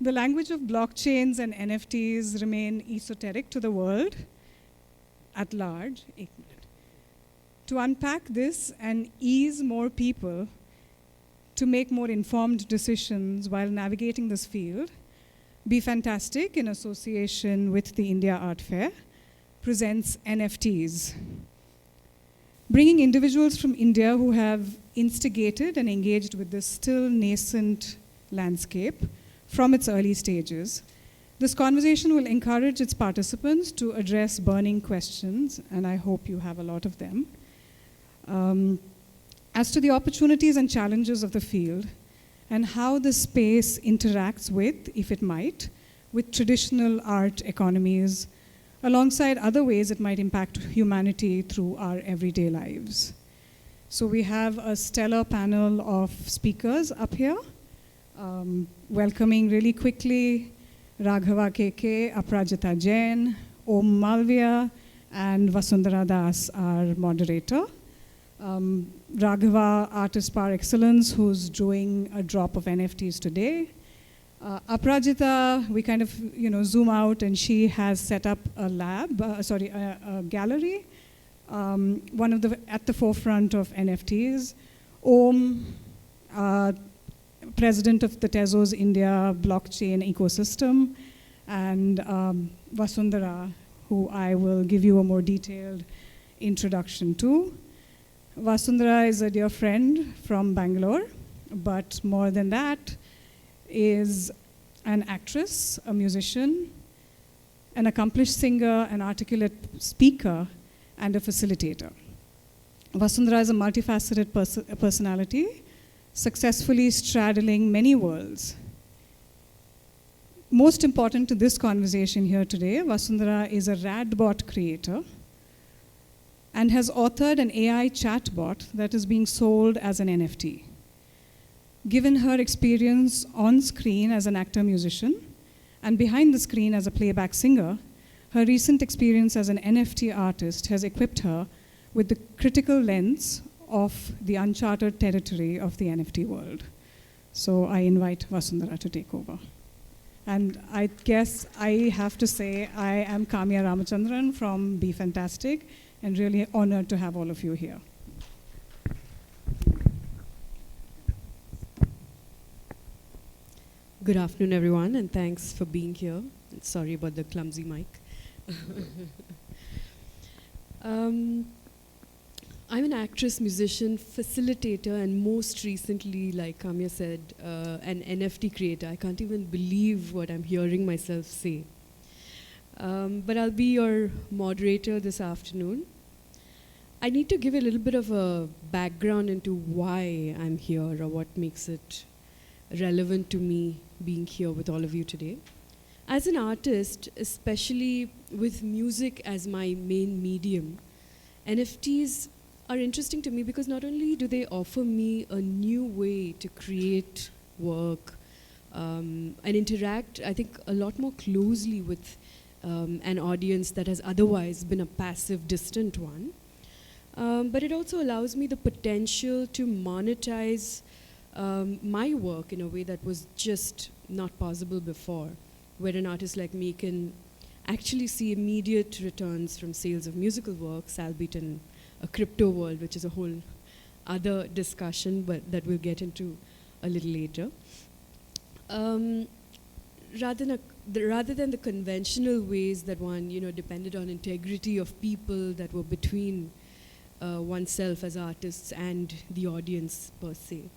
The language of blockchains and NFTs remain esoteric to the world at large. To unpack this and ease more people to make more informed decisions while navigating this field, BeFantastic, in association with the India Art Fair, presents NFTs, bringing individuals from India who have instigated and engaged with this still nascent landscape from its early stages. This conversation will encourage its participants to address burning questions, and I hope you have a lot of them, as to the opportunities and challenges of the field and how the space interacts with, if it might, with traditional art economies, alongside other ways it might impact humanity through our everyday lives. So we have a stellar panel of speakers up here. Welcoming really quickly Raghava K.K, Aparajita Jain, Om Malviya, and Vasundhara Das, our moderator. Raghava, artist par excellence, who's doing a drop of NFTs today. Aparajita, we kind of zoom out, and she has set up a lab, a gallery, one of the at the forefront of NFTs. Om, president of the Tezos India blockchain ecosystem, and Vasundhara, who I will give you a more detailed introduction to. Vasundhara is a dear friend from Bangalore, but more than that, is an actress, a musician, an accomplished singer, an articulate speaker, and a facilitator. Vasundhara is a multifaceted personality, successfully straddling many worlds. Most important to this conversation here today, Vasundhara is a Radbot creator and has authored an AI chatbot that is being sold as an NFT. Given her experience on screen as an actor-musician and behind the screen as a playback singer, her recent experience as an NFT artist has equipped her with the critical lens of the uncharted territory of the NFT world. So I invite Vasundhara to take over. And I guess I have to say I am Kamya Ramachandran from BeFantastic, and really honored to have all of you here. Good afternoon, everyone, and thanks for being here. Sorry about the clumsy mic. I'm an actress, musician, facilitator, and most recently, like Kamya said, an NFT creator. I can't even believe what I'm hearing myself say. But I'll be your moderator this afternoon. I need to give a little bit of a background into why I'm here or what makes it relevant to me being here with all of you today. As an artist, especially with music as my main medium, NFTs are interesting to me because not only do they offer me a new way to create work and interact, I think, a lot more closely with an audience that has otherwise been a passive, distant one, but it also allows me the potential to monetize my work in a way that was just not possible before, where an artist like me can actually see immediate returns from sales of musical works, albeit in a crypto world, which is a whole other discussion, but that we'll get into a little later. Rather than the conventional ways that one, depended on integrity of people that were between oneself as artists and the audience per se.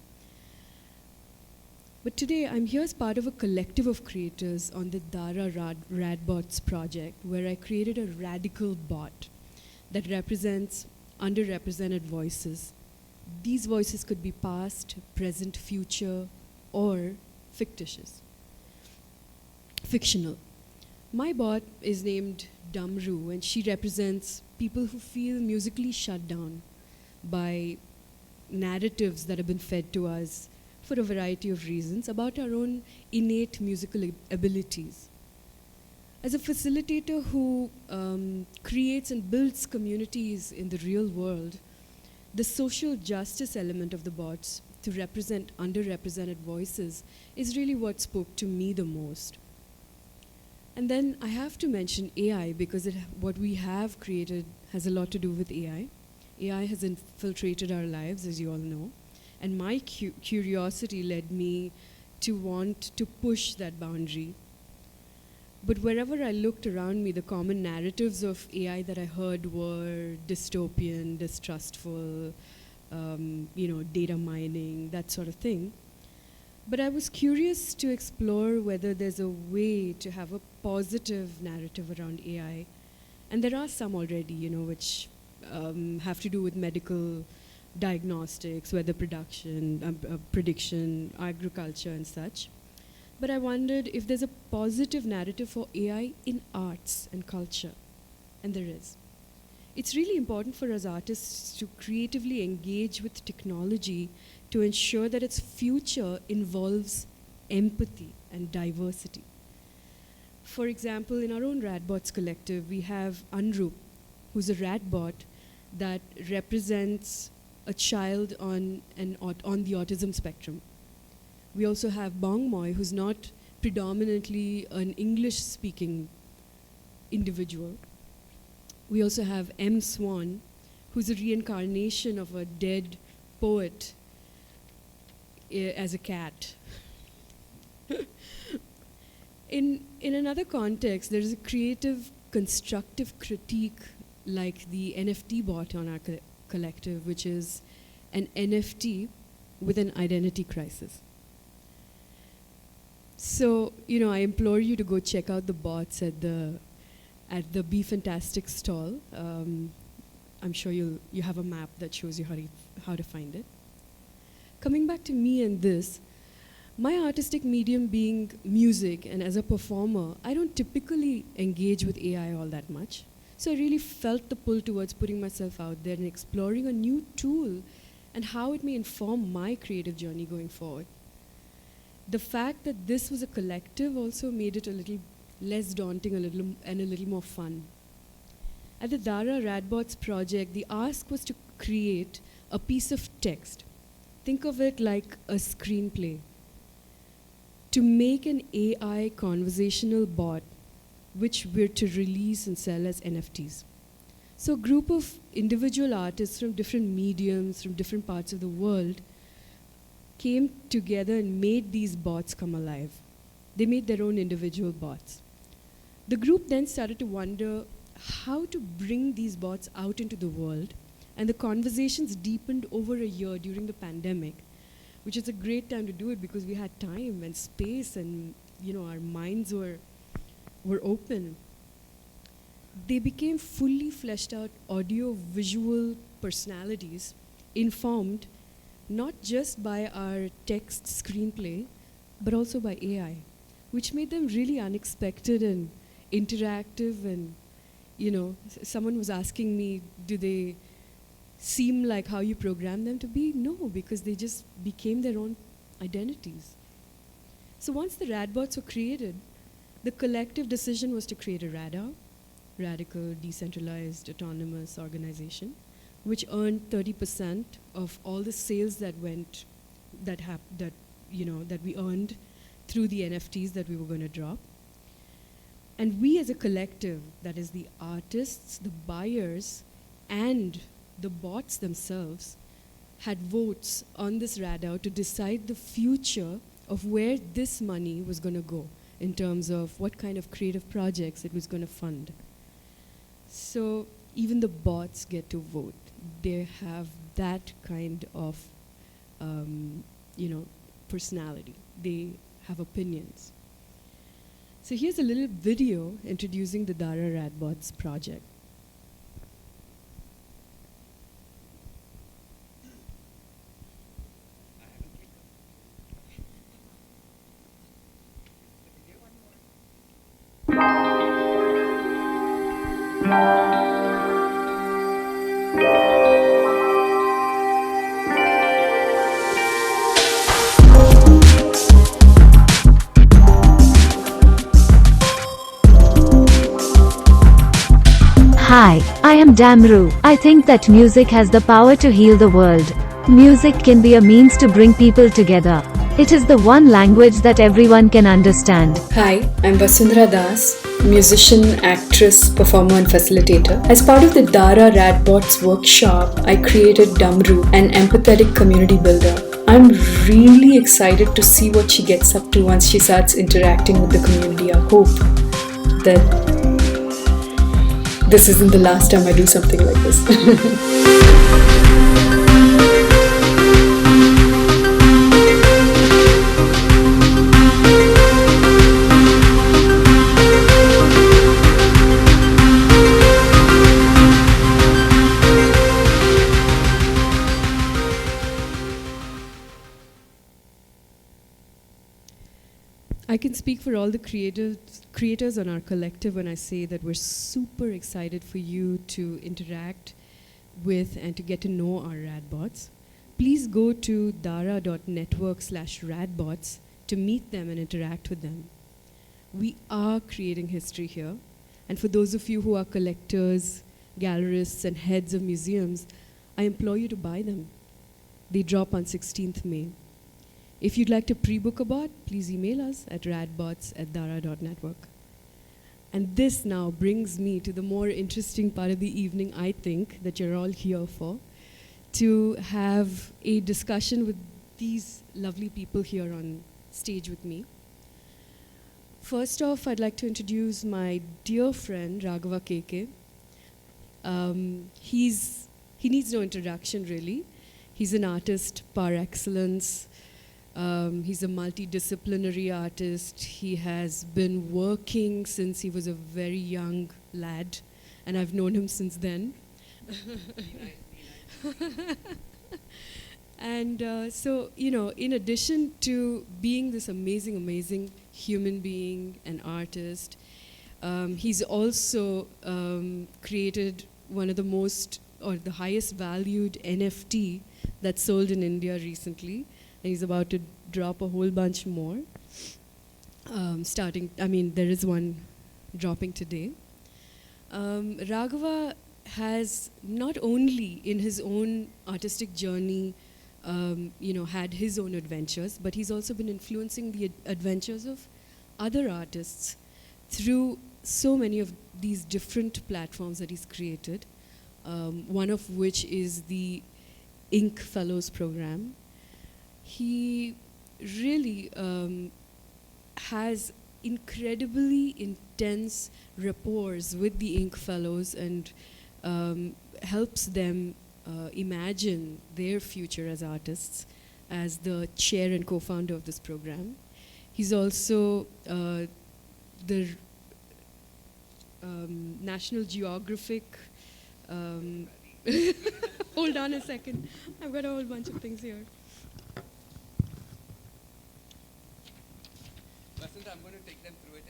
But today, I'm here as part of a collective of creators on the Dara Radbots project, where I created a radical bot that represents underrepresented voices. These voices could be past, present, future, or fictional. My bot is named Damru, and she represents people who feel musically shut down by narratives that have been fed to us for a variety of reasons about our own innate musical abilities. As a facilitator who creates and builds communities in the real world, the social justice element of the bots to represent underrepresented voices is really what spoke to me the most. And then I have to mention AI because what we have created has a lot to do with AI. AI has infiltrated our lives, as you all know. And my curiosity led me to want to push that boundary. But wherever I looked around me, the common narratives of AI that I heard were dystopian, distrustful, data mining, that sort of thing. But I was curious to explore whether there's a way to have a positive narrative around AI. And there are some already, which have to do with medical diagnostics, weather prediction, agriculture and such. But I wondered if there's a positive narrative for AI in arts and culture. And there is. It's really important for us artists to creatively engage with technology to ensure that its future involves empathy and diversity. For example, in our own Radbots collective, we have Anrup, who's a Radbot that represents a child on the autism spectrum. We also have Bongmoy, who's not predominantly an English-speaking individual. We also have M. Swan, who's a reincarnation of a dead poet as a cat. In another context, there is a creative, constructive critique like the NFT bot on our collective, which is an NFT with an identity crisis. So, I implore you to go check out the bots at the BeFantastic stall. I'm sure you have a map that shows you how to find it. Coming back to me and this, my artistic medium being music, and as a performer, I don't typically engage with AI all that much. So I really felt the pull towards putting myself out there and exploring a new tool and how it may inform my creative journey going forward. The fact that this was a collective also made it a little less daunting and a little more fun. At the Dara Radbots project, the ask was to create a piece of text. Think of it like a screenplay. To make an AI conversational bot, which we're to release and sell as NFTs. So a group of individual artists from different mediums, from different parts of the world, came together and made these bots come alive. They made their own individual bots. The group then started to wonder how to bring these bots out into the world, and the conversations deepened over a year during the pandemic, which is a great time to do it because we had time and space and our minds were open. They became fully fleshed out audio-visual personalities informed not just by our text screenplay, but also by AI, which made them really unexpected and interactive. And, someone was asking me, do they seem like how you program them to be? No, because they just became their own identities. So once the Radbots were created, the collective decision was to create a RADAO, Radical Decentralized Autonomous Organization, which earned 30% of all the sales that we earned through the NFTs that we were going to drop. And we as a collective, that is the artists, the buyers, and the bots themselves, had votes on this RADAO to decide the future of where this money was going to go in terms of what kind of creative projects it was going to fund. So even the bots get to vote. They have that kind of, personality. They have opinions. So here's a little video introducing the Dara Radbots project. Hi, I am Damru. I think that music has the power to heal the world. Music can be a means to bring people together. It is the one language that everyone can understand. Hi, I'm Vasundhara Das, musician, actress, performer and facilitator. As part of the Dara Radbot's workshop, I created Damru, an empathetic community builder. I'm really excited to see what she gets up to once she starts interacting with the community. I hope that this isn't the last time I do something like this. I can speak for all the creators on our collective when I say that we're super excited for you to interact with and to get to know our Radbots. Please go to dara.network/radbots to meet them and interact with them. We are creating history here. And for those of you who are collectors, gallerists, and heads of museums, I implore you to buy them. They drop on 16th May. If you'd like to pre-book a bot, please email us at radbots@dara.network. And this now brings me to the more interesting part of the evening, I think, that you're all here for, to have a discussion with these lovely people here on stage with me. First off, I'd like to introduce my dear friend, Raghava K.K. He needs no introduction, really. He's an artist par excellence. He's a multidisciplinary artist. He has been working since he was a very young lad, and I've known him since then. And so, you know, in addition to being this amazing, amazing human being and artist, he's also created one of the most, or the highest valued NFT that's sold in India recently. And he's about to drop a whole bunch more. There is one dropping today. Raghava has not only in his own artistic journey, had his own adventures, but he's also been influencing the adventures of other artists through so many of these different platforms that he's created, one of which is the Ink Fellows program. He really has incredibly intense rapports with the Ink Fellows and helps them imagine their future as artists as the chair and co-founder of this program. He's also the National Geographic... hold on a second. I've got a whole bunch of things here. I'm going to take them through it.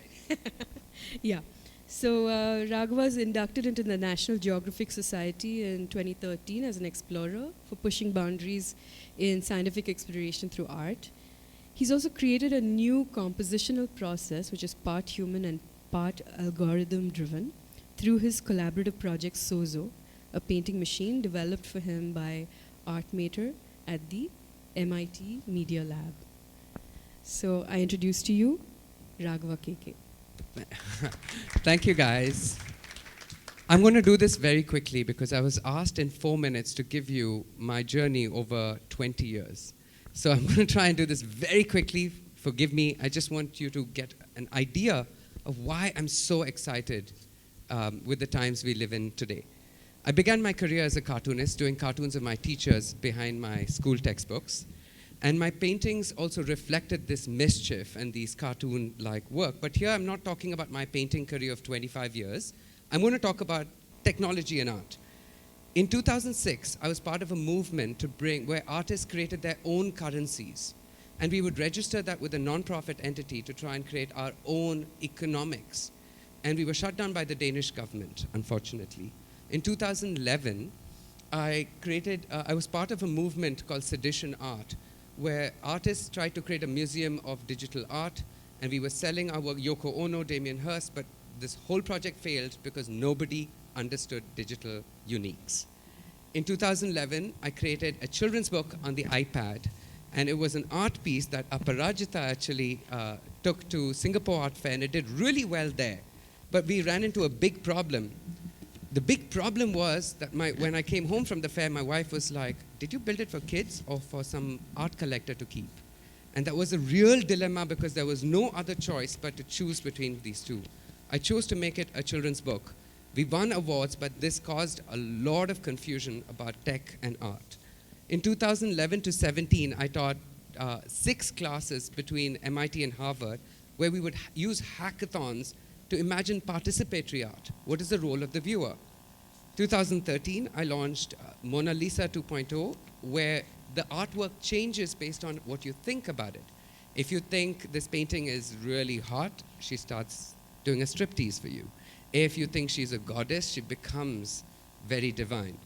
Yeah. So Raghava was inducted into the National Geographic Society in 2013 as an explorer for pushing boundaries in scientific exploration through art. He's also created a new compositional process which is part human and part algorithm driven through his collaborative project Sozo, a painting machine developed for him by Artmater at the MIT Media Lab. So I introduce to you Raghava K.K. Thank you, guys. I'm going to do this very quickly because I was asked in 4 minutes to give you my journey over 20 years. So I'm going to try and do this very quickly. Forgive me. I just want you to get an idea of why I'm so excited with the times we live in today. I began my career as a cartoonist, doing cartoons of my teachers behind my school textbooks. And my paintings also reflected this mischief and these cartoon-like work. But here I'm not talking about my painting career of 25 years. I'm going to talk about technology and art. In 2006, I was part of a movement where artists created their own currencies. And we would register that with a non-profit entity to try and create our own economics. And we were shut down by the Danish government, unfortunately. In 2011, I was part of a movement called Sedition Art, where artists tried to create a museum of digital art, and we were selling our work, Yoko Ono, Damien Hirst, but this whole project failed because nobody understood digital uniques. In 2011, I created a children's book on the iPad, and it was an art piece that Aparajita actually took to Singapore Art Fair, and it did really well there. But we ran into a big problem. The big problem was that when I came home from the fair, my wife was like, did you build it for kids or for some art collector to keep? And that was a real dilemma because there was no other choice but to choose between these two. I chose to make it a children's book. We won awards, but this caused a lot of confusion about tech and art. In 2011 to 17, I taught 6 classes between MIT and Harvard, where we would use hackathons to imagine participatory art. What is the role of the viewer? 2013, I launched Mona Lisa 2.0, where the artwork changes based on what you think about it. If you think this painting is really hot, she starts doing a striptease for you. If you think she's a goddess, she becomes very divine.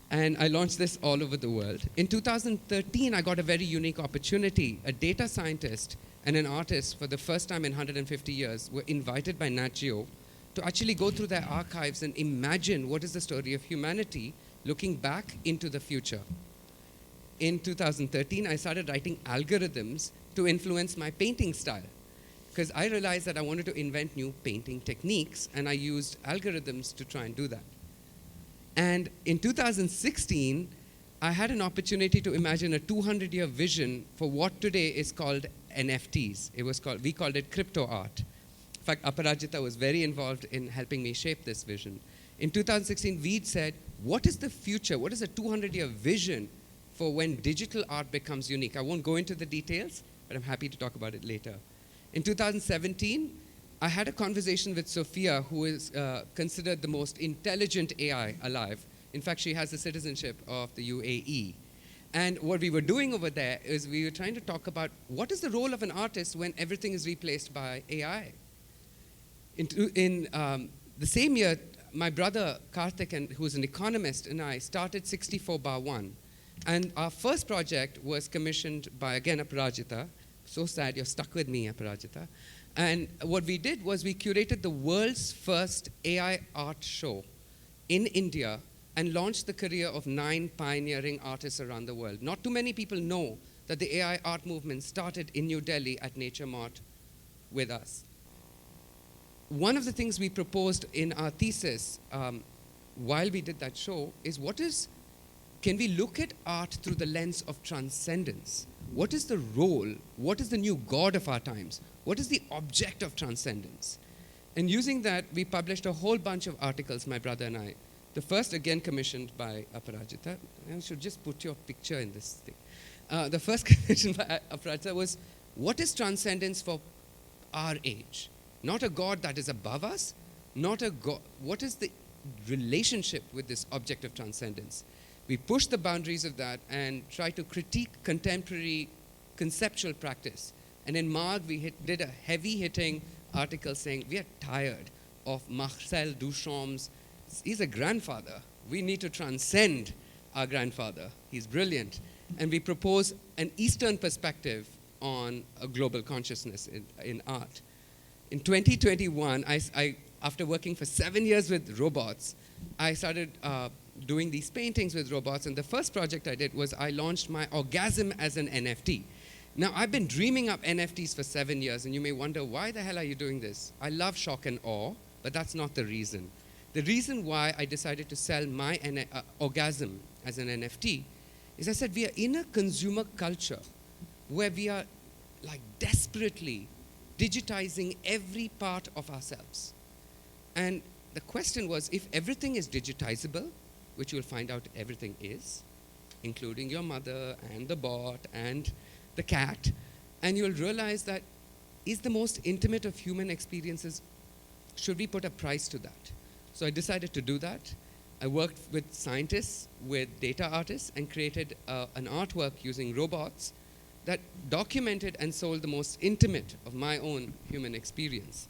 And I launched this all over the world. In 2013, I got a very unique opportunity. A data scientist and an artist, for the first time in 150 years, were invited by Nat Geo to actually go through their archives and imagine what is the story of humanity looking back into the future. In 2013, I started writing algorithms to influence my painting style, because I realized that I wanted to invent new painting techniques, and I used algorithms to try and do that. And in 2016, I had an opportunity to imagine a 200-year vision for what today is called NFTs. We called it crypto art. In fact, Aparajita was very involved in helping me shape this vision. In 2016, we said, what is the future? What is a 200-year vision for when digital art becomes unique? I won't go into the details, but I'm happy to talk about it later. In 2017, I had a conversation with Sophia, who is considered the most intelligent AI alive. In fact, she has the citizenship of the UAE. And what we were doing over there is we were trying to talk about what is the role of an artist when everything is replaced by AI. In the same year, my brother Karthik, who's an economist, and I started 64bar1. And our first project was commissioned by, again, Aparajita. So sad, you're stuck with me, Aparajita. And what we did was we curated the world's first AI art show in India and launched the career of 9 pioneering artists around the world. Not too many people know that the AI art movement started in New Delhi at Nature Mart with us. One of the things we proposed in our thesis while we did that show is can we look at art through the lens of transcendence? What is the role? What is the new god of our times? What is the object of transcendence? And using that, we published a whole bunch of articles, my brother and I. The first, again, commissioned by Aparajita. I should just put your picture in this thing. The first commissioned by Aparajita was, what is transcendence for our age? Not a god that is above us, not a god. What is the relationship with this object of transcendence? We pushed the boundaries of that and tried to critique contemporary conceptual practice. And in Marg, we did a heavy-hitting article saying, we are tired of Marcel Duchamp's. He's a grandfather. We need to transcend our grandfather. He's brilliant. And we propose an Eastern perspective on a global consciousness in art. In 2021, after working for 7 years with robots, I started doing these paintings with robots, and the first project I did was I launched my orgasm as an NFT. Now, I've been dreaming up NFTs for 7 years, and you may wonder, why the hell are you doing this? I love shock and awe, but that's not the reason. The reason why I decided to sell my orgasm as an NFT is I said we are in a consumer culture where we are like desperately digitizing every part of ourselves. And the question was, if everything is digitizable, which you'll find out everything is, including your mother and the bot and the cat, and you'll realize that is the most intimate of human experiences, should we put a price to that? So I decided to do that. I worked with scientists, with data artists, and created an artwork using robots that documented and sold the most intimate of my own human experience.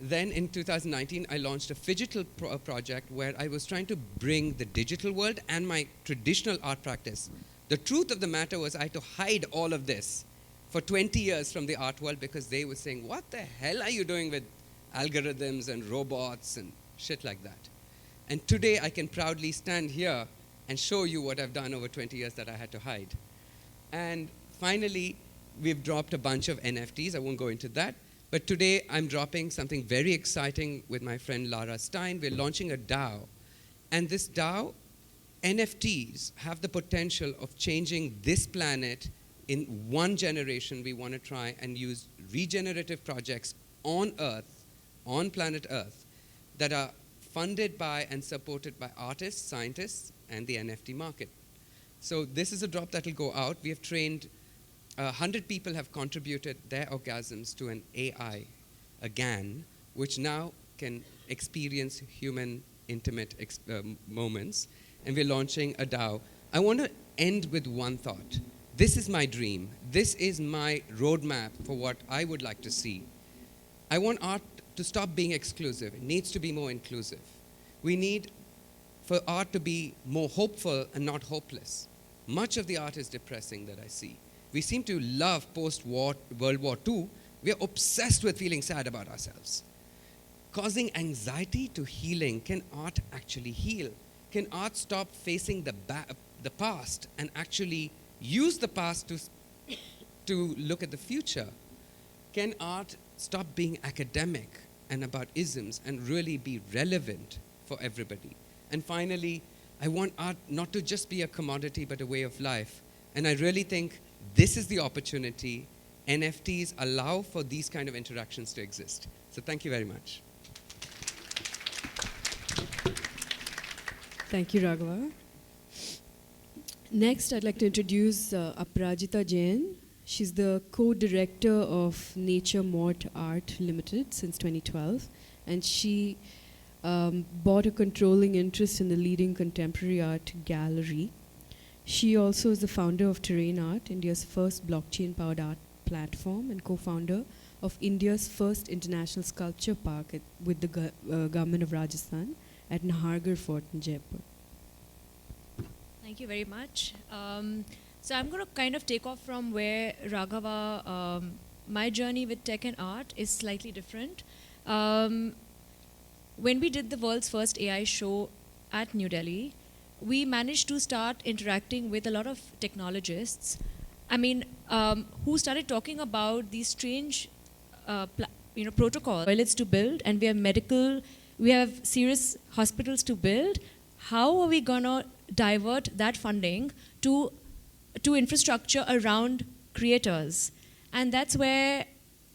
Then in 2019, I launched a phygital project where I was trying to bring the digital world and my traditional art practice. The truth of the matter was I had to hide all of this for 20 years from the art world because they were saying, what the hell are you doing with algorithms and robots and shit like that? And today I can proudly stand here and show you what I've done over 20 years that I had to hide. And finally, we've dropped a bunch of NFTs. I won't go into that. But today I'm dropping something very exciting with my friend Lara Stein. We're launching a DAO. And this DAO, NFTs, have the potential of changing this planet in one generation. We want to try and use regenerative projects on Earth, on planet Earth, that are funded by and supported by artists, scientists, and the NFT market. So this is a drop that will go out. We have trained 100 people have contributed their orgasms to an AI, a GAN, which now can experience human intimate moments. And we're launching a DAO. I want to end with one thought. This is my dream. This is my roadmap for what I would like to see. I want art to stop being exclusive. It needs to be more inclusive. We need for art to be more hopeful and not hopeless. Much of the art is depressing that I see. We seem to love post-war World War II. We are obsessed with feeling sad about ourselves. Causing anxiety to healing, can art actually heal? Can art stop facing the past and actually use the past to look at the future? Can art stop being academic and about isms and really be relevant for everybody? And finally, I want art not to just be a commodity, but a way of life. And I really think this is the opportunity. NFTs allow for these kind of interactions to exist. So thank you very much. Thank you, Raghava. Next, I'd like to introduce Aparajita Jain. She's the co-director of Nature Mort Art Limited since 2012. And she bought a controlling interest in the leading contemporary art gallery. She also is the founder of Terrain.art, India's first blockchain-powered art platform, and co-founder of India's first international sculpture park with the government of Rajasthan at Nahargarh Fort in Jaipur. Thank you very much. So I'm going to kind of take off from where Raghava, my journey with tech and art is slightly different. When we did the world's first AI show at New Delhi, we managed to start interacting with a lot of technologists, who started talking about these strange protocols, toilets to build, and we have serious hospitals to build. How are we going to divert that funding to infrastructure around creators? And that's where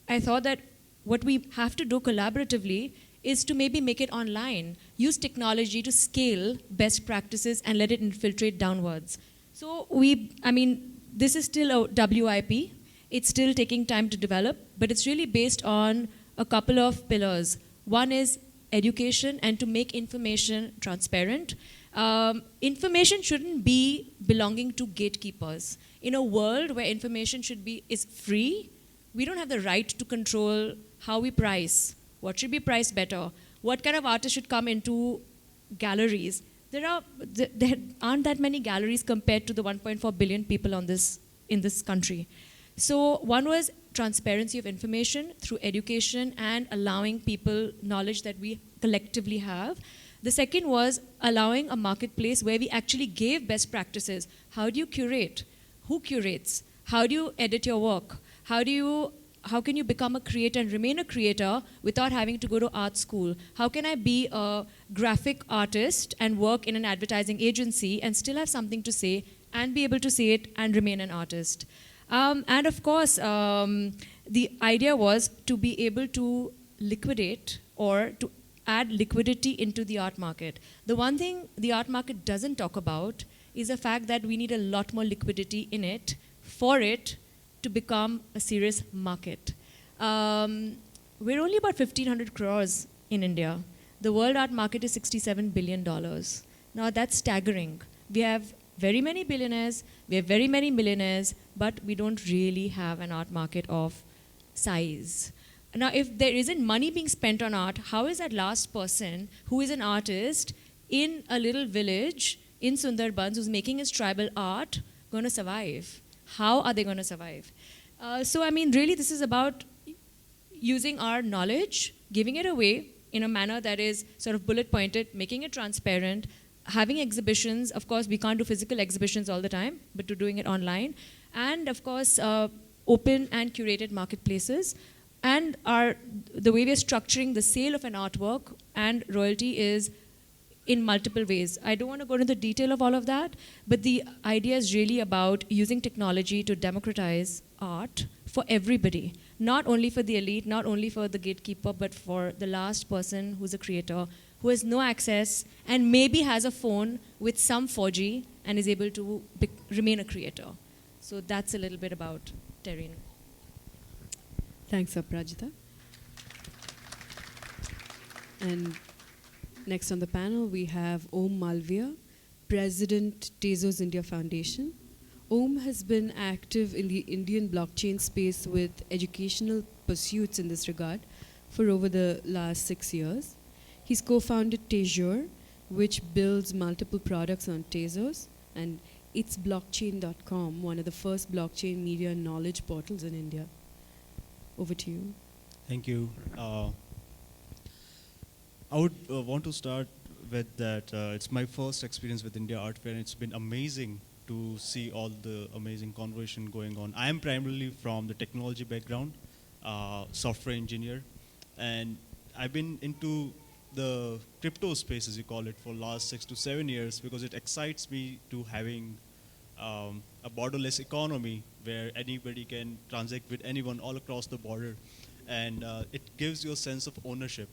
I thought that what we have to do collaboratively is to maybe make it online, use technology to scale best practices and let it infiltrate downwards. So this is still a WIP. It's still taking time to develop, but it's really based on a couple of pillars. One is education and to make information transparent. Information shouldn't be belonging to gatekeepers. In a world where information is free, we don't have the right to control how we price. What should be priced better? What kind of artists should come into galleries? There aren't that many galleries compared to the 1.4 billion people in this country. So one was transparency of information through education and allowing people knowledge that we collectively have. The second was allowing a marketplace where we actually gave best practices. How do you curate? Who curates? How do you edit your work? How can you become a creator and remain a creator without having to go to art school? How can I be a graphic artist and work in an advertising agency and still have something to say and be able to say it and remain an artist? And of course, the idea was to be able to liquidate or to add liquidity into the art market. The one thing the art market doesn't talk about is the fact that we need a lot more liquidity in it for it to become a serious market. We're only about 1,500 crores in India. The world art market is $67 billion. Now that's staggering. We have very many billionaires, we have very many millionaires, but we don't really have an art market of size. Now, if there isn't money being spent on art, how is that last person who is an artist in a little village in Sundarbans who's making his tribal art going to survive? How are they going to survive? Really this is about using our knowledge, giving it away in a manner that is sort of bullet pointed, making it transparent, having exhibitions. Of course, we can't do physical exhibitions all the time, but to doing it online. And of course, open and curated marketplaces. And the way we are structuring the sale of an artwork and royalty is in multiple ways. I don't want to go into the detail of all of that, but the idea is really about using technology to democratize art for everybody, not only for the elite, not only for the gatekeeper, but for the last person who's a creator, who has no access and maybe has a phone with some 4G and is able to remain a creator. So that's a little bit about Terrain. Thanks, Aparajita. And next on the panel, we have Om Malviya, President, Tezos India Foundation. Om has been active in the Indian blockchain space with educational pursuits in this regard for over the last 6 years. He's co-founded Tezos, which builds multiple products on Tezos, and it's blockchain.com, one of the first blockchain media knowledge portals in India. Over to you. Thank you. I would want to start with that it's my first experience with India Art Fair, and it's been amazing to see all the amazing conversation going on. I am primarily from the technology background, software engineer, and I've been into the crypto space, as you call it, for last 6 to 7 years because it excites me to having a borderless economy where anybody can transact with anyone all across the border, and it gives you a sense of ownership,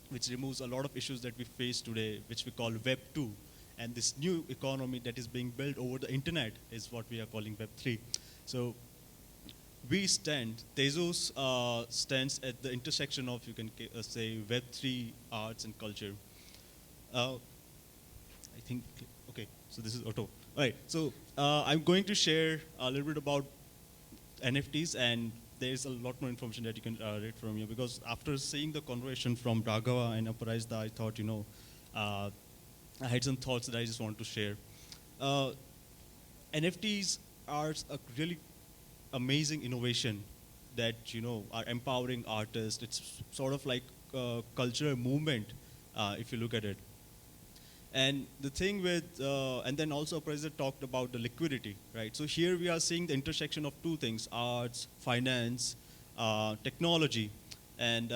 which removes a lot of issues that we face today, which we call Web 2. And this new economy that is being built over the internet is what we are calling Web 3. So Tezos stands at the intersection of, you can say, Web 3 arts and culture. I think, okay, so this is auto. All right, so I'm going to share a little bit about NFTs, and there's a lot more information that you can read from here, because after seeing the conversation from Raghava and Aparajita, I thought, I had some thoughts that I just want to share. NFTs are a really amazing innovation that, are empowering artists. It's sort of like a cultural movement, if you look at it. And the thing with, and then also Aparajita talked about the liquidity, right? So here we are seeing the intersection of two things: arts, finance, technology, and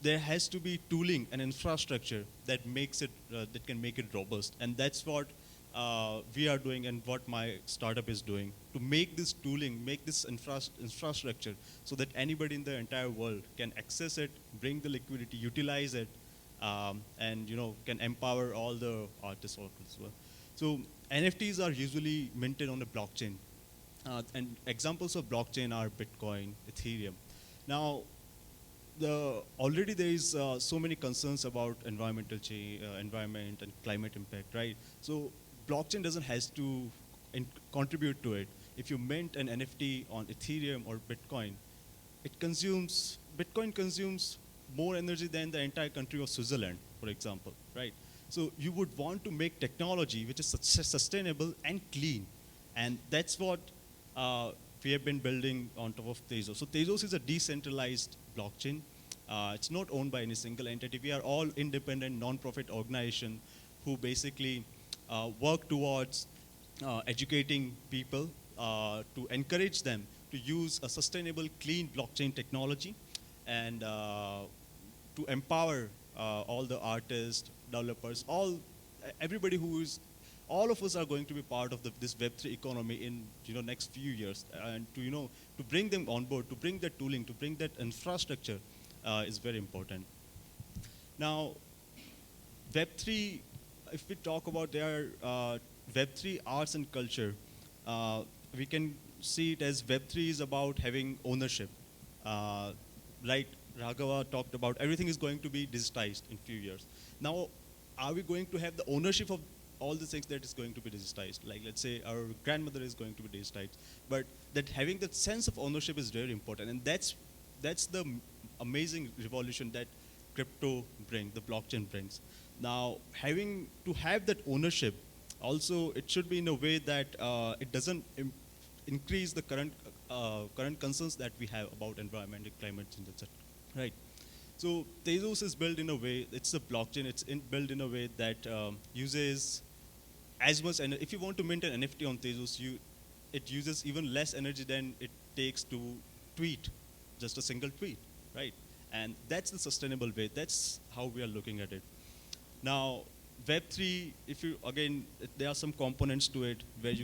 there has to be tooling and infrastructure that makes it, that can make it robust. And that's what we are doing, and what my startup is doing, to make this tooling, make this infrastructure, so that anybody in the entire world can access it, bring the liquidity, utilize it, and can empower all the artists as well. So NFTs are usually minted on a blockchain, and examples of blockchain are Bitcoin, Ethereum. Now, already there is so many concerns about environmental change, environment and climate impact, right? So blockchain doesn't have to contribute to it. If you mint an NFT on Ethereum or Bitcoin, Bitcoin consumes more energy than the entire country of Switzerland, for example, right? So you would want to make technology which is sustainable and clean, and that's what we have been building on top of Tezos. So Tezos is a decentralized blockchain. It's not owned by any single entity. We are all independent, non-profit organization who basically work towards educating people to encourage them to use a sustainable, clean blockchain technology, and to empower all the artists, developers, everybody all of us are going to be part of this Web3 economy in next few years, and to bring them on board, to bring that tooling, to bring that infrastructure is very important. Now, Web3, if we talk about their Web3 arts and culture, we can see it as Web3 is about having ownership. Like Raghava talked about, everything is going to be digitized in few years. Now, are we going to have the ownership of all the things that is going to be digitized? Like, let's say our grandmother is going to be digitized, but that having that sense of ownership is very important, and that's the amazing revolution that crypto brings, the blockchain brings. Now, having to have that ownership, also it should be in a way that it doesn't increase the current concerns that we have about environment and climate change, etc. Right. So Tezos is built in a way, it's a blockchain, built in a way that uses as much, and if you want to mint an NFT on Tezos, it uses even less energy than it takes to tweet, just a single tweet, right? And that's the sustainable way. That's how we are looking at it. Now, Web3, there are some components to it where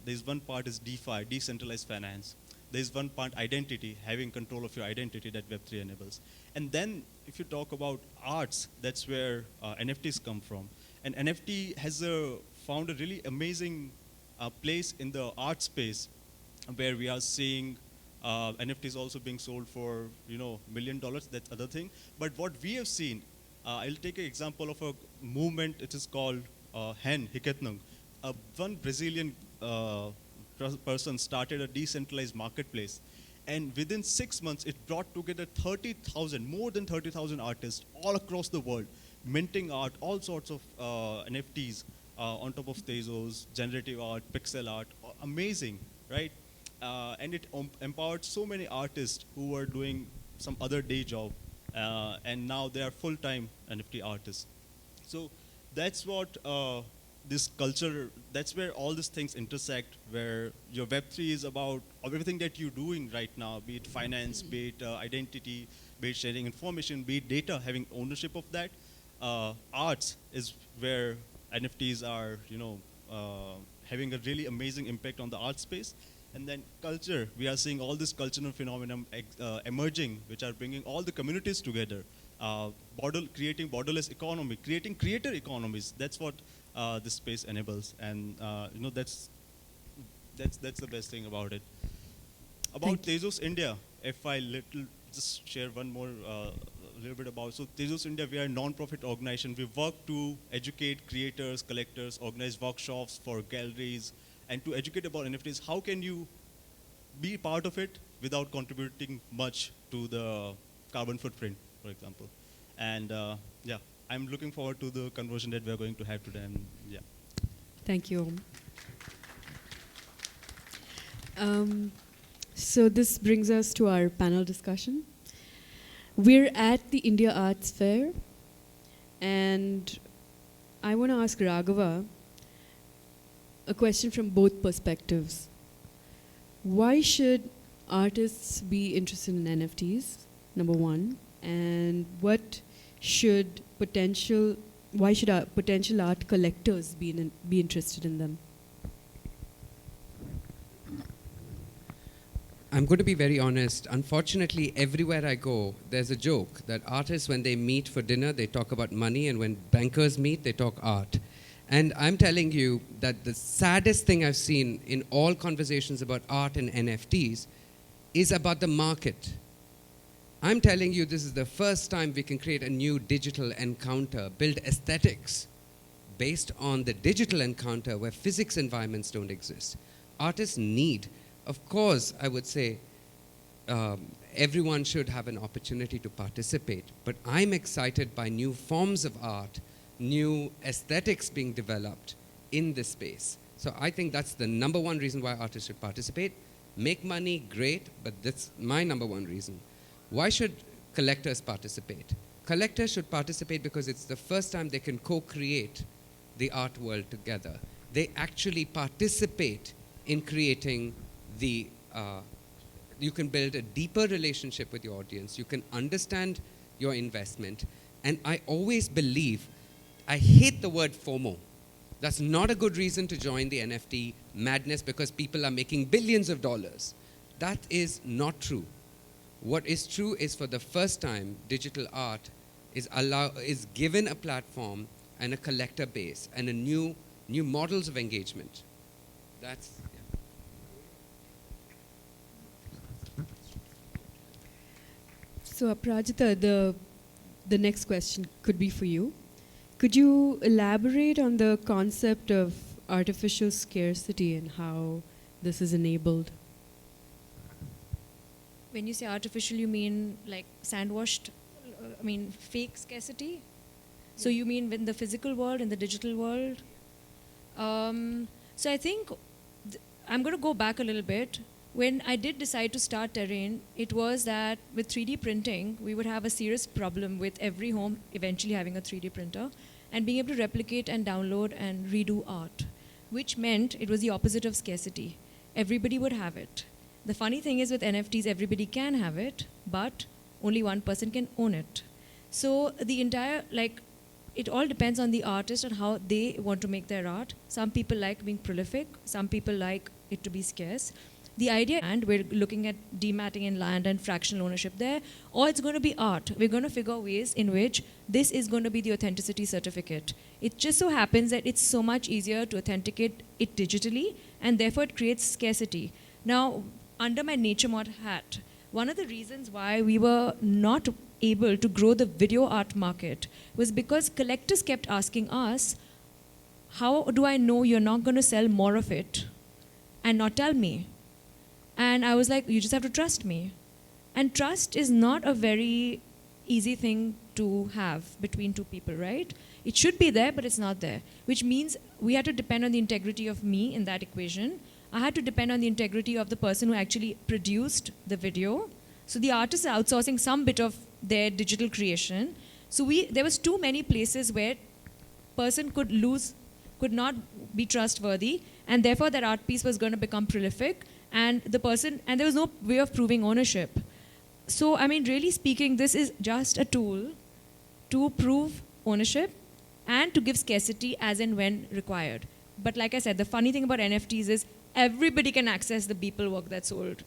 there's one part is DeFi, decentralized finance. There's one part identity, having control of your identity that Web3 enables. And then if you talk about arts, that's where NFTs come from. And NFT has found a really amazing place in the art space where we are seeing NFTs also being sold for $1 million, that's other thing. But what we have seen, I'll take an example of a movement, it is called Hen Hiketnung. One Brazilian person started a decentralized marketplace, and within 6 months it brought together more than 30,000 artists all across the world, minting art, all sorts of NFTs on top of Tezos, generative art, pixel art, amazing, right? And it empowered so many artists who were doing some other day job, and now they are full-time NFT artists. So that's what this culture, that's where all these things intersect, where your Web3 is about everything that you're doing right now, be it finance, be it identity, be it sharing information, be it data, having ownership of that. Arts is where NFTs are, having a really amazing impact on the art space. And then culture, we are seeing all this cultural phenomenon emerging, which are bringing all the communities together, creating borderless economy, creating creator economies. That's what this space enables, and that's the best thing about it. About Tezos India, if I just share one more little bit about. So Tezos India, we are a non-profit organization. We work to educate creators, collectors, organize workshops for galleries, and to educate about NFTs. How can you be part of it without contributing much to the carbon footprint, for example? And yeah, I'm looking forward to the conversion that we're going to have today. And yeah. Thank you. So this brings us to our panel discussion. We're at the India Arts Fair, and I want to ask Raghava a question from both perspectives. Why should artists be interested in NFTs, number one, and why should potential art collectors be interested in them? I'm going to be very honest. Unfortunately, everywhere I go, there's a joke that artists, when they meet for dinner, they talk about money, and when bankers meet, they talk art. And I'm telling you that the saddest thing I've seen in all conversations about art and NFTs is about the market. I'm telling you, this is the first time we can create a new digital encounter, build aesthetics based on the digital encounter where physics environments don't exist. Artists need, of course, I would say, everyone should have an opportunity to participate, but I'm excited by new forms of art, new aesthetics being developed in this space. So I think that's the number one reason why artists should participate. Make money, great, but that's my number one reason. Why should collectors participate? Collectors should participate because it's the first time they can co-create the art world together. They actually participate in creating the, you can build a deeper relationship with your audience. You can understand your investment. And I always believe, I hate the word FOMO. That's not a good reason to join the NFT madness because people are making billions of dollars. That is not true. What is true is for the first time, digital art is given a platform and a collector base and a new models of engagement. That's, yeah. So Aparajita, the next question could be for you. Could you elaborate on the concept of artificial scarcity and how this is enabled? When you say artificial, you mean like sandwashed, fake scarcity? So you mean in the physical world, in the digital world? So I think I'm going to go back a little bit. when I did decide to start Terrain, it was that with 3D printing, we would have a serious problem with every home eventually having a 3D printer and being able to replicate and download and redo art, which meant it was the opposite of scarcity. Everybody would have it. The funny thing is with NFTs, everybody can have it, but only one person can own it. So the entire, it all depends on the artist and how they want to make their art. Some people like being prolific, some people like it to be scarce. The idea, and we're looking at dematting in land and fractional ownership there, or it's going to be art. We're going to figure ways in which this is going to be the authenticity certificate. It just so happens that it's so much easier to authenticate it digitally, and therefore it creates scarcity. Now, under my nature mod hat, one of the reasons why we were not able to grow the video art market was because collectors kept asking us, how do I know you're not going to sell more of it and not tell me? And I was like, you just have to trust me. And trust is not a very easy thing to have between two people, right? It should be there, but it's not there, which means we had to depend on the integrity of me in that equation. I had to depend on the integrity of the person who actually produced the video. So the artists are outsourcing some bit of their digital creation. So there was too many places where person could not be trustworthy, and therefore that art piece was going to become prolific. And there was no way of proving ownership. So, I mean, really speaking, this is just a tool to prove ownership and to give scarcity as and when required. But like I said, the funny thing about NFTs is everybody can access the Beeple work that's sold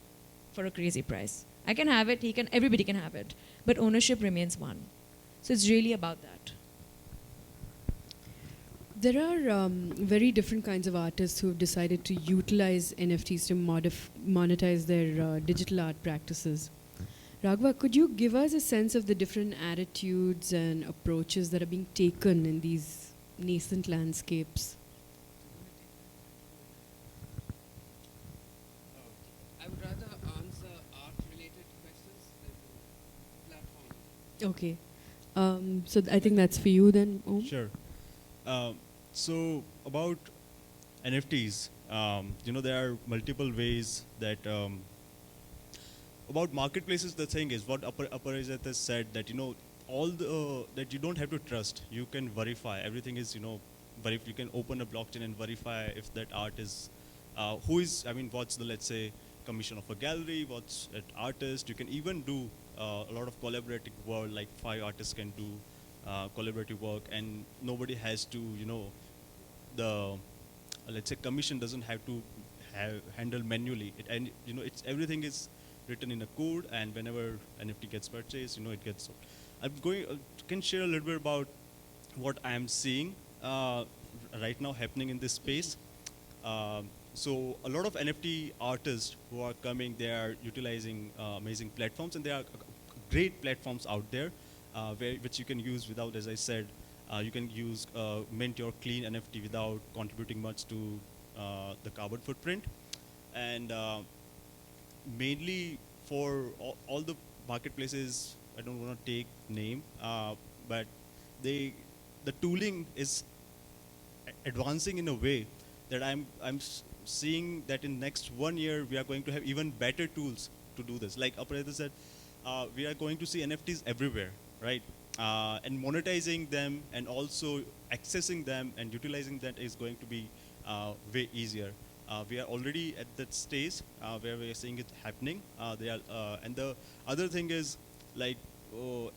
for a crazy price. I can have it, everybody can have it. But ownership remains one. So it's really about that. There are very different kinds of artists who have decided to utilize NFTs to monetize their digital art practices. Raghava, could you give us a sense of the different attitudes and approaches that are being taken in these nascent landscapes? I would rather answer art-related questions than platform. Okay. So I think that's for you then, Om. Sure. So about NFTs, there are multiple ways that about marketplaces. The thing is, what Aparajita said, that all the that you don't have to trust. You can verify. Everything is you can open a blockchain and verify if that art is what's the, let's say, commission of a gallery, what's an artist. You can even do a lot of collaborative work, like 5 artists can do collaborative work, and nobody has to, the let's say commission doesn't have to handle manually. It's everything is written in a code, and whenever NFT gets purchased, it gets sold. I'm can share a little bit about what I am seeing right now happening in this space. So a lot of NFT artists who are coming, they are utilizing amazing platforms, and there are great platforms out there which you can use without, as I said, you can use mint your clean NFT without contributing much to the carbon footprint. And mainly for all the marketplaces, I don't want to take name, but the tooling is advancing in a way that I'm seeing that in next 1 year we are going to have even better tools to do this. Like Aparajita said, we are going to see NFTs everywhere, right? And monetizing them and also accessing them and utilizing that is going to be way easier. We are already at that stage where we are seeing it happening. And the other thing is, like,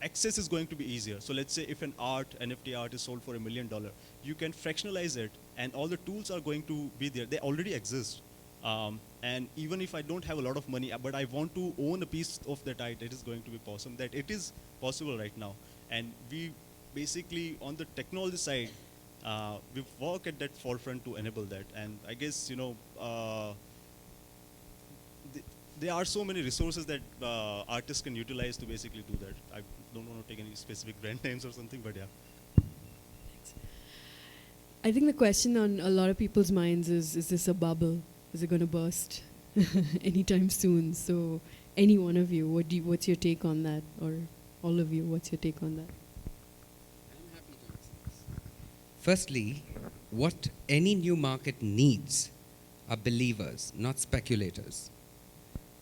access is going to be easier. So let's say if an NFT art is sold for $1 million, you can fractionalize it, and all the tools are going to be there. They already exist. And even if I don't have a lot of money, but I want to own a piece of that art, it is going to be possible. That it is possible right now. And we basically, on the technology side, we work at that forefront to enable that. And I guess, there are so many resources that artists can utilize to basically do that. I don't want to take any specific brand names or something, but yeah. Thanks. I think the question on a lot of people's minds is this a bubble? Is it going to burst anytime soon? So any one of you, what's your take on that? Or all of you, what's your take on that? I'm happy to answer this. Firstly, what any new market needs are believers, not speculators.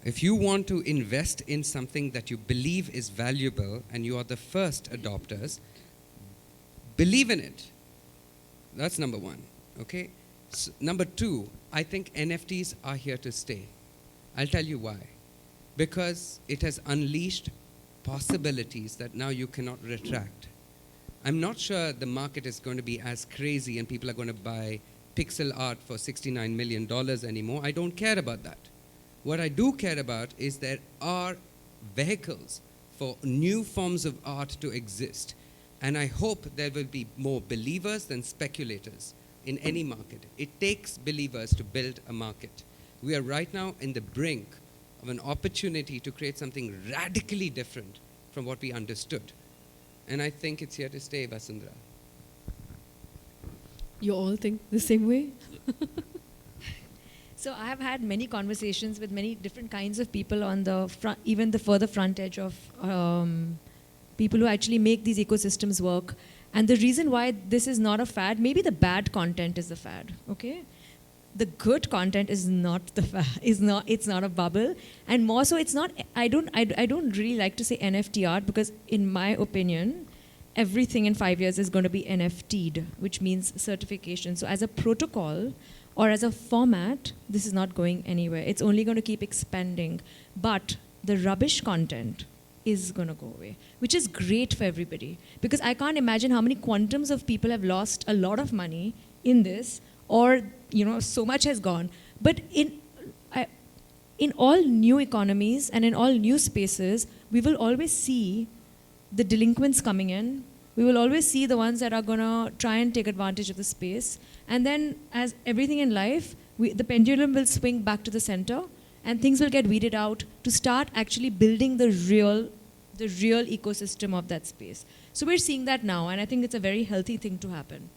If you want to invest in something that you believe is valuable and you are the first adopters, believe in it. That's number one, okay? Number two, I think NFTs are here to stay. I'll tell you why. Because it has unleashed possibilities that now you cannot retract. I'm not sure the market is going to be as crazy and people are going to buy pixel art for $69 million anymore. I don't care about that. What I do care about is there are vehicles for new forms of art to exist. And I hope there will be more believers than speculators in any market. It takes believers to build a market. We are right now in the brink of an opportunity to create something radically different from what we understood. And I think it's here to stay, Vasundhara. You all think the same way? So I have had many conversations with many different kinds of people on the front, even the further front edge of people who actually make these ecosystems work. And the reason why this is not a fad, maybe the bad content is the fad, okay? The good content is not the fad, it's not a bubble. And more so, it's not, I don't really like to say NFT art because in my opinion, everything in 5 years is going to be NFT'd, which means certification. So as a protocol, or as a format, this is not going anywhere. It's only going to keep expanding. But the rubbish content is going to go away, which is great for everybody. Because I can't imagine how many quantums of people have lost a lot of money in this, or so much has gone. But in all new economies and in all new spaces, we will always see the delinquents coming in. We will always see the ones that are going to try and take advantage of the space. And then, as everything in life, the pendulum will swing back to the center, and things will get weeded out to start actually building the real ecosystem of that space. So we're seeing that now, and I think it's a very healthy thing to happen.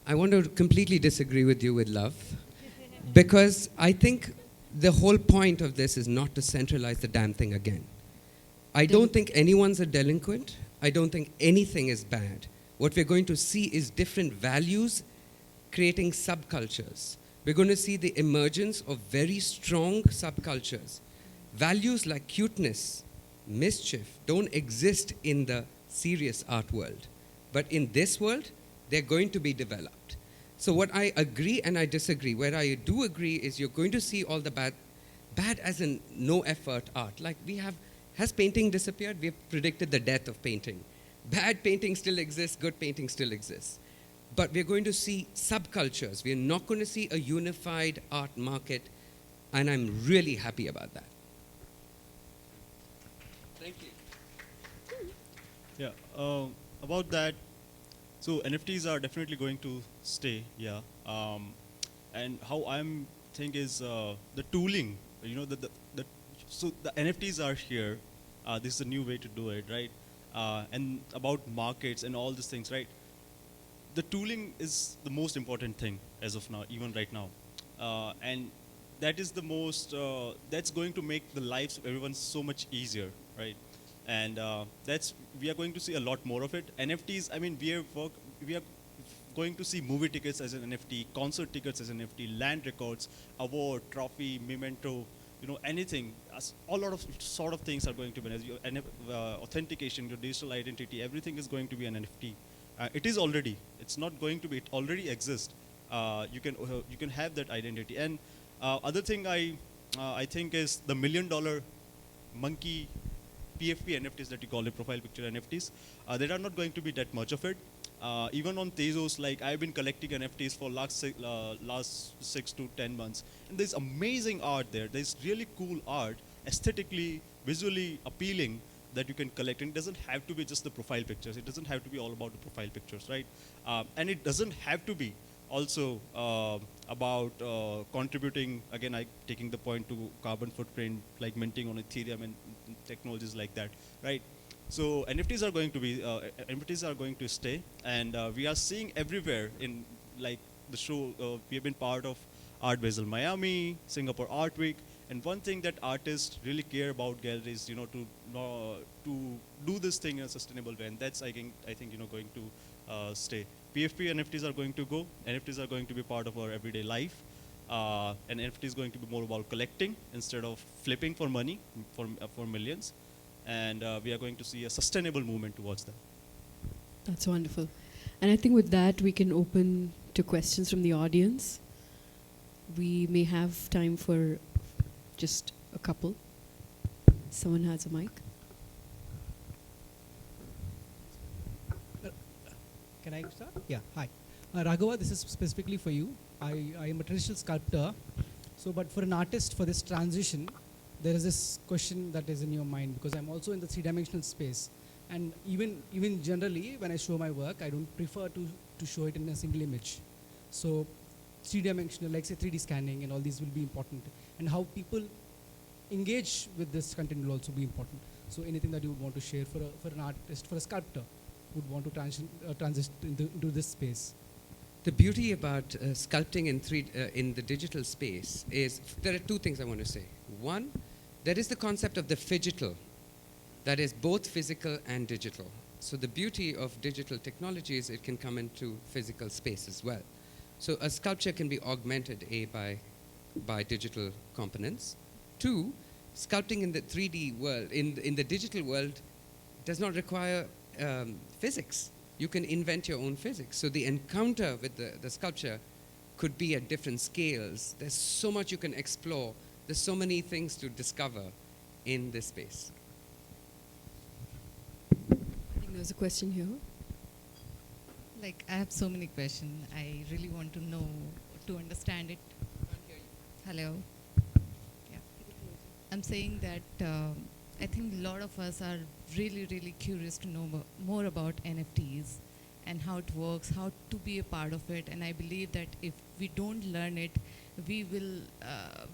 I want to completely disagree with you with love, because I think the whole point of this is not to centralize the damn thing again. I don't think anyone's a delinquent. I don't think anything is bad. What we're going to see is different values creating subcultures. We're going to see the emergence of very strong subcultures. Values like cuteness, mischief, don't exist in the serious art world. But in this world, they're going to be developed. So what I agree and I disagree, where I do agree is you're going to see all the bad as in no effort art. Like has painting disappeared? We've predicted the death of painting. Bad painting still exists, good painting still exists. But we're going to see subcultures. We're not going to see a unified art market, and I'm really happy about that. Thank you. Yeah, about that, so NFTs are definitely going to stay, yeah. And how I'm think is the tooling, so the NFTs are here. This is a new way to do it, right? And about markets and all these things, right? The tooling is the most important thing as of now, even right now. And that is the most, that's going to make the lives of everyone so much easier, right? And we are going to see a lot more of it. NFTs, I mean, we are going to see movie tickets as an NFT, concert tickets as an NFT, land records, award, trophy, memento, anything. A lot of sort of things are going to be, authentication, your digital identity, everything is going to be an NFT. It is already. It's not going to be. It already exists. You can have that identity. And other thing I think is the $1 million monkey PFP NFTs that you call it, profile picture NFTs. There are not going to be that much of it. Even on Tezos, like I've been collecting NFTs for last 6 to 10 months, and there's amazing art there. There's really cool art, aesthetically, visually appealing, that you can collect. And it doesn't have to be just the profile pictures. It doesn't have to be all about the profile pictures, right? And it doesn't have to be also about contributing, again, taking the point to carbon footprint, like minting on Ethereum and technologies like that, right? So NFTs are going to stay, and we are seeing everywhere in like the show. We have been part of Art Basel Miami, Singapore Art Week, and one thing that artists really care about galleries, to do this thing in a sustainable way, and that's I think going to stay. PFP NFTs are going to go. NFTs are going to be part of our everyday life. and NFT is going to be more about collecting instead of flipping for money for millions. And we are going to see a sustainable movement towards that. That's wonderful. And I think with that, we can open to questions from the audience. We may have time for just a couple. Someone has a mic. Can I start? Yeah, hi. Raghava, this is specifically for you. I am a traditional sculptor. So, but for an artist, for this transition, there is this question that is in your mind, because I'm also in the three-dimensional space. And even generally, when I show my work, I don't prefer to show it in a single image. So three-dimensional, like say 3D scanning and all these will be important. And how people engage with this content will also be important. So anything that you would want to share for an artist, for a sculptor, would want to transition into this space. The beauty about sculpting in the digital space is, there are two things I want to say. One, there is the concept of the phygital, that is both physical and digital. So the beauty of digital technology is it can come into physical space as well. So a sculpture can be augmented, by digital components. Two, sculpting in the 3D world, in the digital world, does not require physics. You can invent your own physics. So the encounter with the sculpture could be at different scales. There's so much you can explore. There's so many things to discover in this space. I think there's a question here. Like, I have so many questions. I really want to know, to understand it. Hello. Yeah. I'm saying that I think a lot of us are really, really curious to know more about NFTs and how it works, how to be a part of it. And I believe that if we don't learn it, we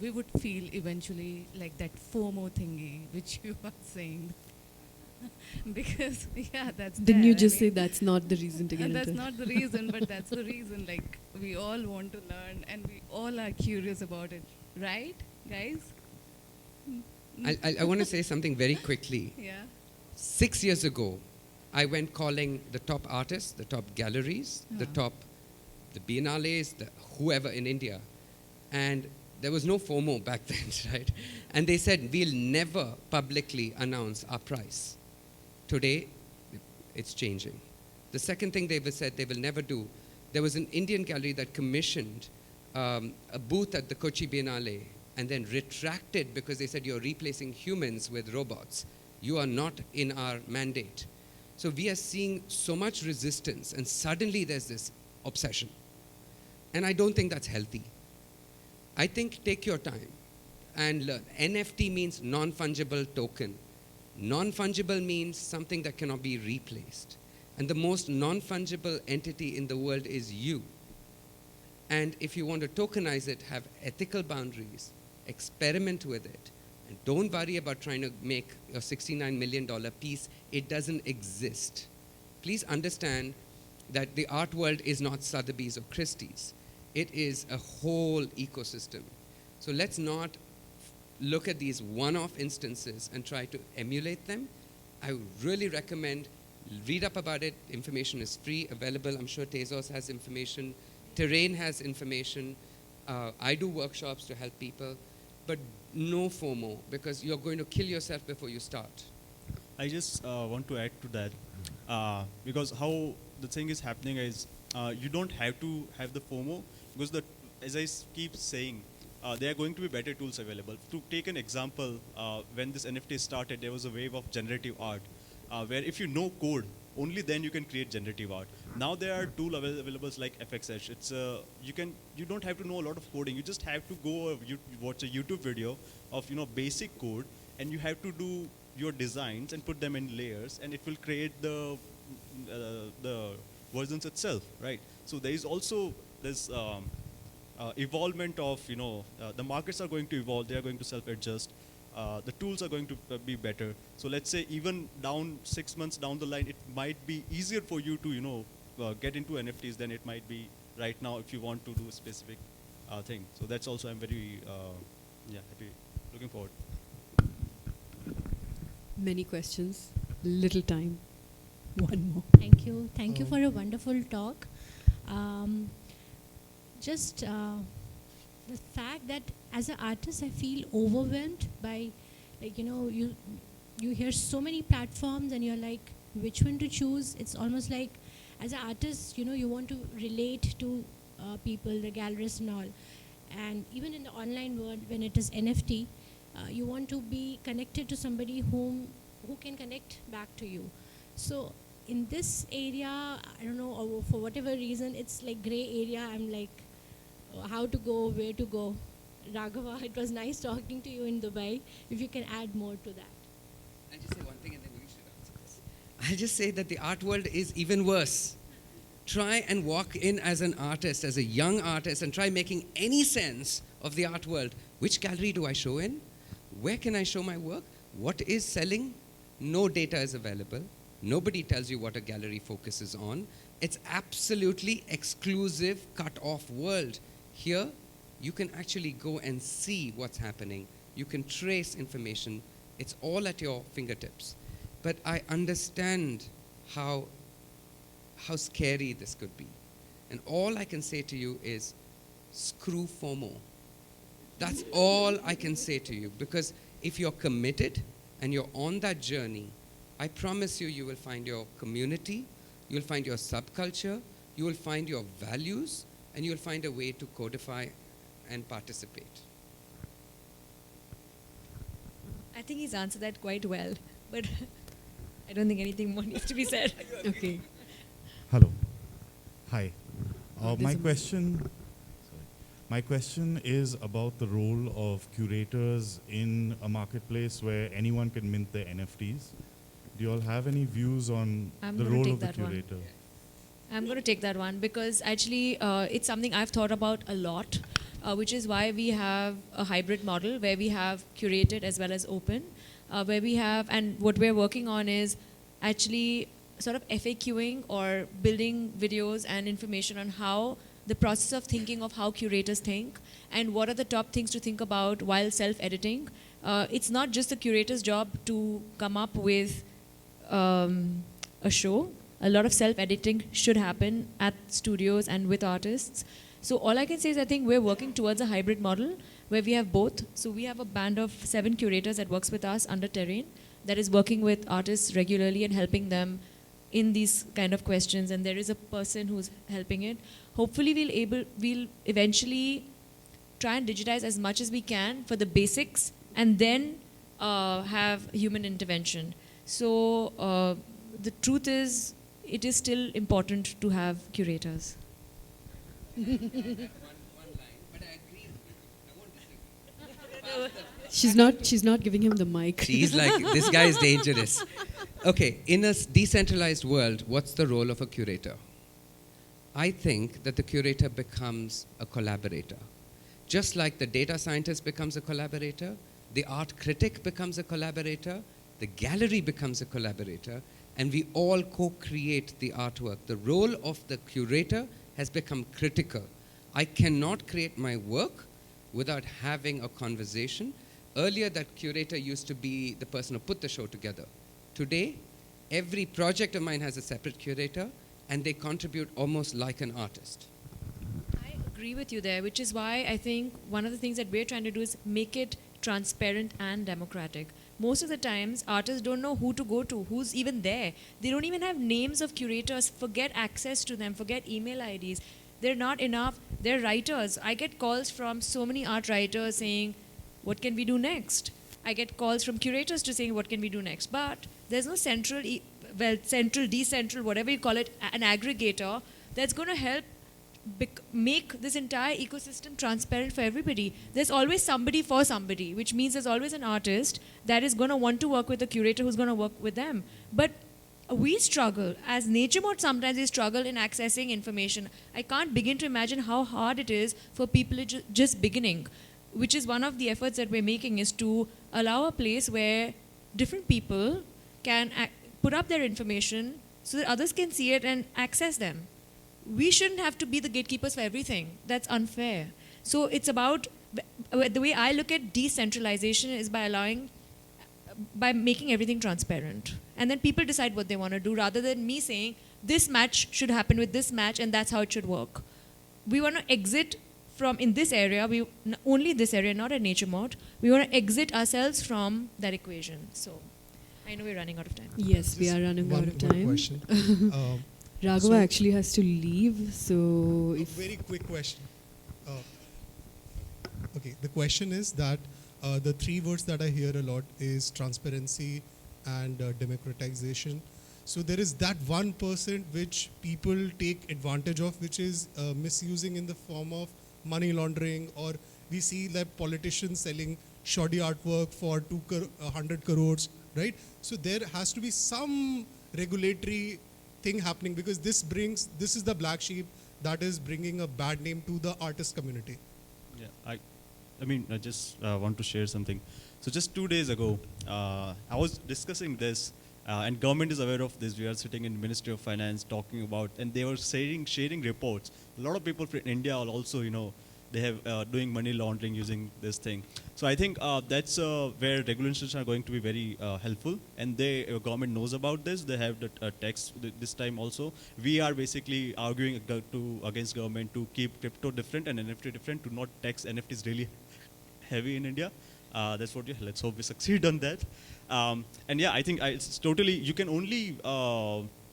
would feel eventually like that FOMO thingy, which you are saying. Because, yeah, that's Didn't there. you just say that's not the reason to get into That's it? not the reason, but that's the reason. Like, we all want to learn and we all are curious about it. Right, guys? I want to say something very quickly. Yeah. 6 years ago, I went calling the top artists, the top galleries, the biennales, whoever in India. And there was no FOMO back then, right? And they said, we'll never publicly announce our price. Today, it's changing. The second thing they said they will never do, there was an Indian gallery that commissioned a booth at the Kochi Biennale and then retracted because they said, you're replacing humans with robots. You are not in our mandate. So we are seeing so much resistance, and suddenly there's this obsession. And I don't think that's healthy. I think take your time and learn. NFT means non-fungible token. Non-fungible means something that cannot be replaced. And the most non-fungible entity in the world is you. And if you want to tokenize it, have ethical boundaries, experiment with it, and don't worry about trying to make a $69 million piece. It doesn't exist. Please understand that the art world is not Sotheby's or Christie's. It is a whole ecosystem. So let's not look at these one-off instances and try to emulate them. I would really recommend read up about it. Information is free, available. I'm sure Tezos has information. Terrain has information. I do workshops to help people. But no FOMO, because you're going to kill yourself before you start. I just want to add to that, because how the thing is happening is you don't have to have the FOMO, because as I keep saying, there are going to be better tools available. To take an example, when this NFT started, there was a wave of generative art, where if you know code, only then you can create generative art. Now there are tools available like FXH. It's you don't have to know a lot of coding. You just have to go watch a YouTube video of basic code, and you have to do your designs and put them in layers, and it will create the versions itself, right? So there is also this evolvement of the markets are going to evolve. They are going to self-adjust. The tools are going to be better. So let's say even 6 months down the line, it might be easier for you to get into NFTs than it might be right now if you want to do a specific thing. So that's also I'm very happy, looking forward. Many questions, little time. One more. Thank you. Thank you for a wonderful talk. Just the fact that as an artist I feel overwhelmed by, like, you hear so many platforms and you're like, which one to choose? It's almost like as an artist, you want to relate to people, the gallerists and all. And even in the online world, when it is NFT, you want to be connected to somebody who can connect back to you. So in this area, I don't know, or for whatever reason, it's like gray area. I'm like, how to go, where to go. Raghava, it was nice talking to you in Dubai. If you can add more to that. I'll just say one thing and then you should answer this. I'll just say that the art world is even worse. Try and walk in as an artist, as a young artist, and try making any sense of the art world. Which gallery do I show in? Where can I show my work? What is selling? No data is available. Nobody tells you what a gallery focuses on. It's absolutely exclusive, cut-off world. Here, you can actually go and see what's happening. You can trace information. It's all at your fingertips. But I understand how scary this could be. And all I can say to you is, screw FOMO. That's all I can say to you. Because if you're committed and you're on that journey, I promise you, you will find your community, you'll find your subculture, you will find your values, and you'll find a way to codify and participate. I think he's answered that quite well, but I don't think anything more needs to be said. Okay. Hello. Hi. There's My question is about the role of curators in a marketplace where anyone can mint their NFTs. Do you all have any views on the role of the curator? I'm going to take that one because actually it's something I've thought about a lot, which is why we have a hybrid model where we have curated as well as open, where we have, and what we're working on is actually sort of FAQing or building videos and information on how the process of thinking of how curators think and what are the top things to think about while self-editing. It's not just the curator's job to come up with a show. A lot of self-editing should happen at studios and with artists. So all I can say is I think we're working towards a hybrid model where we have both. So we have a band of 7 curators that works with us under Terrain that is working with artists regularly and helping them in these kind of questions, and there is a person who's helping it. Hopefully we'll eventually try and digitize as much as we can for the basics and then have human intervention. So the truth is, it is still important to have curators. One line, but I agree. I won't disagree. She's not giving him the mic. She's like, this guy is dangerous. Okay, in a decentralized world, what's the role of a curator? I think that the curator becomes a collaborator. Just like the data scientist becomes a collaborator, the art critic becomes a collaborator, the gallery becomes a collaborator, and we all co-create the artwork. The role of the curator has become critical. I cannot create my work without having a conversation. Earlier, that curator used to be the person who put the show together. Today, every project of mine has a separate curator, and they contribute almost like an artist. I agree with you there, which is why I think one of the things that we're trying to do is make it transparent and democratic. Most of the times, artists don't know who to go to, who's even there. They don't even have names of curators. Forget access to them, forget email IDs. They're not enough. They're writers. I get calls from so many art writers saying, what can we do next? I get calls from curators to saying, what can we do next? But there's no central, central, decentral, whatever you call it, an aggregator that's going to help make this entire ecosystem transparent for everybody. There's always somebody for somebody, which means there's always an artist that is going to want to work with a curator who's going to work with them. But we struggle. As nature mode, sometimes we struggle in accessing information. I can't begin to imagine how hard it is for people just beginning, which is one of the efforts that we're making, is to allow a place where different people can put up their information so that others can see it and access them. We shouldn't have to be the gatekeepers for everything. That's unfair. So it's about, the way I look at decentralization is by making everything transparent. And then people decide what they want to do rather than me saying, this match should happen with this match and that's how it should work. We want to exit from in this area, only this area, not a nature mode, we want to exit ourselves from that equation. So I know we're running out of time. Yes, we are running out of time. One question. Raghava actually has to leave, so a very quick question. Okay, the question is that the three words that I hear a lot is transparency and democratization. So there is that 1% which people take advantage of, which is misusing in the form of money laundering, or we see like politicians selling shoddy artwork for 100 crores, right? So there has to be some regulatory thing happening, because this is the black sheep that is bringing a bad name to the artist community. Yeah, I just want to share something. So just 2 days ago, I was discussing this, and government is aware of this. We are sitting in Ministry of Finance talking about, and they were sharing reports. A lot of people from India are also, they have doing money laundering using this thing. So I think that's where regulations are going to be very helpful, and the government knows about this. They have the text this time also. We are basically arguing against government to keep crypto different and NFT different, to not tax NFTs really heavy in India. That's what let's hope we succeed on that. And yeah, I think it's totally, you can only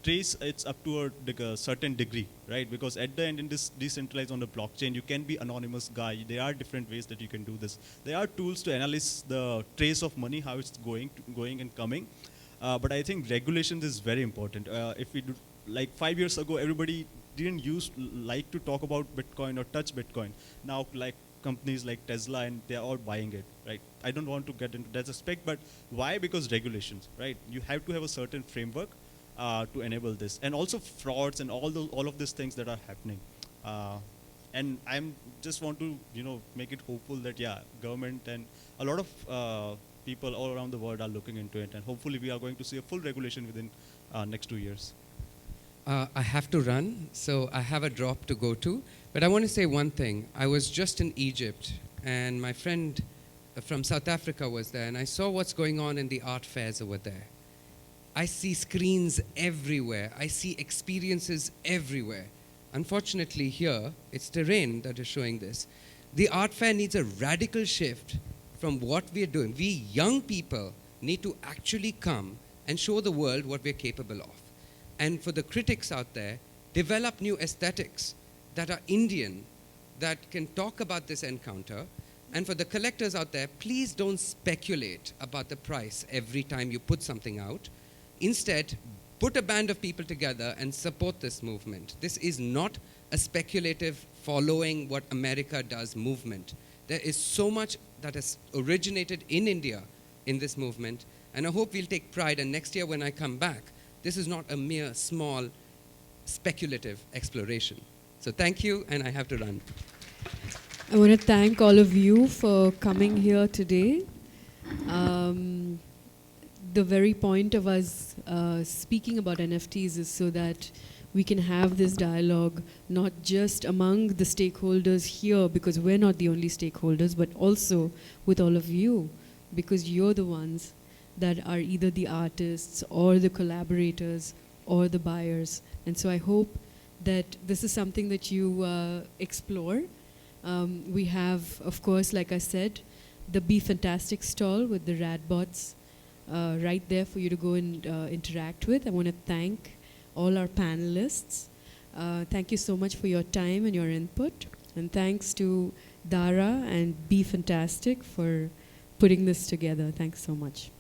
trace it's up to a certain degree, right? Because at the end, in this decentralized on the blockchain, you can be anonymous guy. There are different ways that you can do this. There are tools to analyze the trace of money, how it's going and coming. But I think regulations is very important. If we do, like 5 years ago, everybody didn't like to talk about Bitcoin or touch Bitcoin. Now, like companies like Tesla, and they're all buying it, right? I don't want to get into that aspect, but why? Because regulations, right? You have to have a certain framework to enable this, and also frauds and all of these things that are happening. And I'm just want to make it hopeful that government and a lot of people all around the world are looking into it, and hopefully we are going to see a full regulation within next 2 years. I have to run, so I have a drop to go to. But I want to say one thing. I was just in Egypt, and my friend from South Africa was there, and I saw what's going on in the art fairs over there. I see screens everywhere. I see experiences everywhere. Unfortunately here, it's Terrain that is showing this. The art fair needs a radical shift from what we are doing. We young people need to actually come and show the world what we're capable of. And for the critics out there, develop new aesthetics that are Indian, that can talk about this encounter. And for the collectors out there, please don't speculate about the price every time you put something out. Instead, put a band of people together and support this movement. This is not a speculative following what America does movement. There is so much that has originated in India in this movement, and I hope we'll take pride, and next year when I come back, this is not a mere small speculative exploration. So thank you, and I have to run. I want to thank all of you for coming here today. The very point of us speaking about NFTs is so that we can have this dialogue not just among the stakeholders here, because we're not the only stakeholders, but also with all of you, because you're the ones that are either the artists or the collaborators or the buyers. And so I hope that this is something that you explore. We have, of course, like I said, the BeFantastic stall with the Radbots right there for you to go and interact with. I want to thank all our panelists. Thank you so much for your time and your input. And thanks to Dara and BeFantastic for putting this together. Thanks so much.